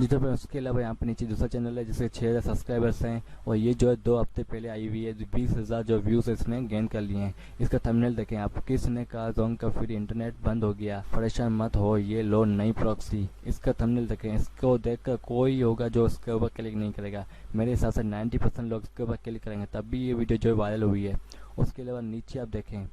जिस पर उसके अलावा यहाँ पे नीचे दूसरा चैनल है जिसके 6000 सब्सक्राइबर्स हैं और ये जो है 2 हफ्ते पहले आई हुई है, 20,000 जो व्यूज़ इसने गेन कर लिए हैं। इसका थंबनेल देखें आप, किसने कहा जोंग का फिर इंटरनेट बंद हो गया, परेशान मत हो ये लो नई प्रॉक्सी। इसका थंबनेल देखें, इसको देखकर कोई होगा जो इसके ऊपर क्लिक नहीं करेगा। मेरे हिसाब से 90% लोग इसके ऊपर क्लिक करेंगे तब भी ये वीडियो जो वायरल हुई है। उसके अलावा नीचे आप देखें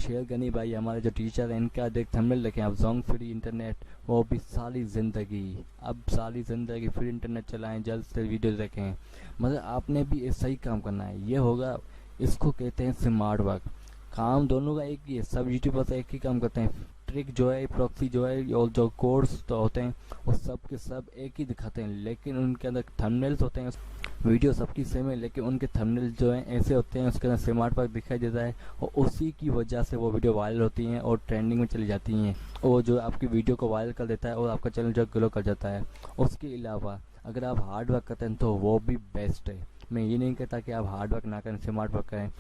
शेर गनी भाई हमारे जो टीचर हैं, इनका देख थंबनेल देखें आप, जोंग फ्री इंटरनेट, वो भी सारी ज़िंदगी, अब सारी ज़िंदगी फ्री इंटरनेट चलाएं, जल्द से वीडियो देखें। मतलब आपने भी ऐसा ही काम करना है, ये होगा, इसको कहते हैं स्मार्ट वर्क। काम दोनों का एक ही है, सब यूट्यूबर्स एक ही काम करते हैं। ट्रिक जो है, प्रॉक्सी जो है और जो कोर्स तो होते हैं वो सब के सब एक ही दिखाते हैं, लेकिन उनके अंदर थंबनेल्स होते हैं। वीडियो सबकी सेम है लेकिन उनके थंबनेल जो हैं ऐसे होते हैं, उसके अंदर स्मार्ट वर्क दिखाई देता है और उसी की वजह से वो वीडियो वायरल होती हैं और ट्रेंडिंग में चली जाती हैं और जो आपकी वीडियो को वायरल कर देता है और आपका चैनल जो ग्रो कर जाता है। उसके अलावा अगर आप हार्ड वर्क करते हैं तो वो भी बेस्ट है। मैं ये नहीं कहता कि आप हार्ड वर्क ना करें, स्मार्ट वर्क करें।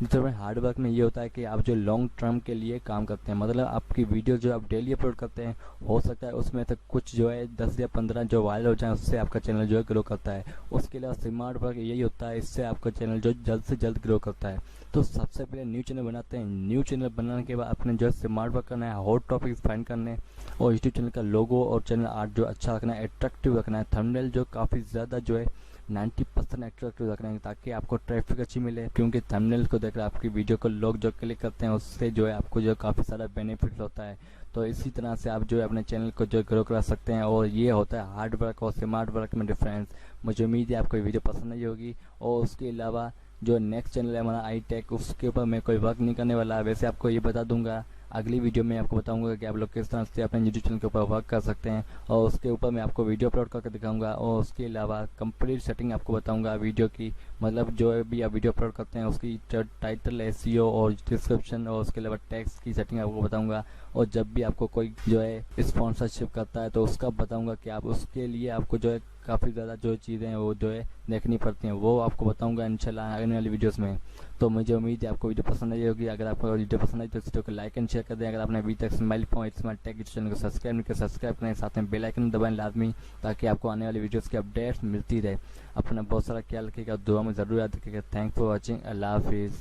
जिसमें हार्ड वर्क में ये होता है कि आप जो लॉन्ग टर्म के लिए काम करते हैं, मतलब आपकी वीडियो जो आप डेली अपलोड करते हैं, हो सकता है उसमें से कुछ जो है 10 या 15 जो वायरल हो जाए, उससे आपका चैनल जो है ग्रो करता है। उसके अलावा स्मार्ट वर्क यही होता है, इससे आपका चैनल जो जल्द से जल्द ग्रो करता है। तो सबसे पहले न्यू चैनल बनाते हैं, न्यू चैनल बनाने के बाद अपने जो है स्मार्ट वर्क करना है, हॉट टॉपिक्स फाइंड करने और यूट्यूब चैनल का लोगो और चैनल आर्ट जो अच्छा रखना है, अट्रैक्टिव रखना है, थंबनेल जो काफ़ी ज़्यादा जो है 90% अट्रैक्टिव रखना है ताकि आपको ट्रैफिक अच्छी मिले, क्योंकि थंबनेल को देखकर आपकी वीडियो को लोग जो क्लिक करते हैं उससे जो है आपको जो काफ़ी सारा बेनिफिट होता है। तो इसी तरह से आप जो है अपने चैनल को जो ग्रो करा सकते हैं और ये होता है हार्ड वर्क और स्मार्ट वर्क में डिफरेंस। मुझे उम्मीद है आपको ये वीडियो पसंद आई होगी। और उसके अलावा जो नेक्स्ट चैनल है हमारा आई टेक, उसके ऊपर मैं कोई वर्क नहीं करने वाला। वैसे आपको ये बता दूंगा अगली वीडियो में आपको बताऊंगा कि आप लोग किस तरह से अपने यूट्यूब चैनल के ऊपर वर्क कर सकते हैं और उसके ऊपर मैं आपको वीडियो अपलोड करके दिखाऊंगा और उसके अलावा कंप्लीट सेटिंग आपको बताऊंगा वीडियो की, मतलब जो भी आप वीडियो अपलोड करते हैं उसकी टाइटल, एसईओ और डिस्क्रिप्शन और उसके अलावा टेक्स्ट की सेटिंग आपको बताऊंगा। और जब भी आपको कोई जो है स्पॉन्सरशिप करता है तो उसका बताऊंगा कि आप उसके लिए आपको जो है काफ़ी ज़्यादा जो चीज़ें हैं वो जो है देखनी पड़ती हैं, वो आपको बताऊंगा इंशाल्लाह आने वाली वीडियोस में। तो मुझे उम्मीद है आपको वीडियो पसंद आई होगी। अगर आपको वीडियो पसंद आई तो इस वीडियो को लाइक एंड शेयर कर दें। अगर आपने अभी तक smile point smart take channel को सब्सक्राइब नहीं किया, सब्सक्राइब करें, साथ में बेल आइकन दबाएं लाजमी, ताकि आपको आने वाली वीडियोस की अपडेट्स मिलती रहे। अपना बहुत सारा ख्याल रखिएगा, दुआ में ज़रूर याद रखिएगा। थैंक्स फॉर वॉचिंग, अल्लाह हाफिज़।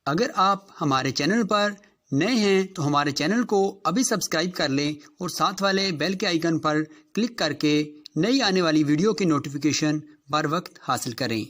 अगर आप हमारे चैनल पर नए हैं तो हमारे चैनल को अभी सब्सक्राइब कर लें और साथ वाले बेल के आइकन पर क्लिक करके नई आने वाली वीडियो की नोटिफिकेशन बर वक्त हासिल करें।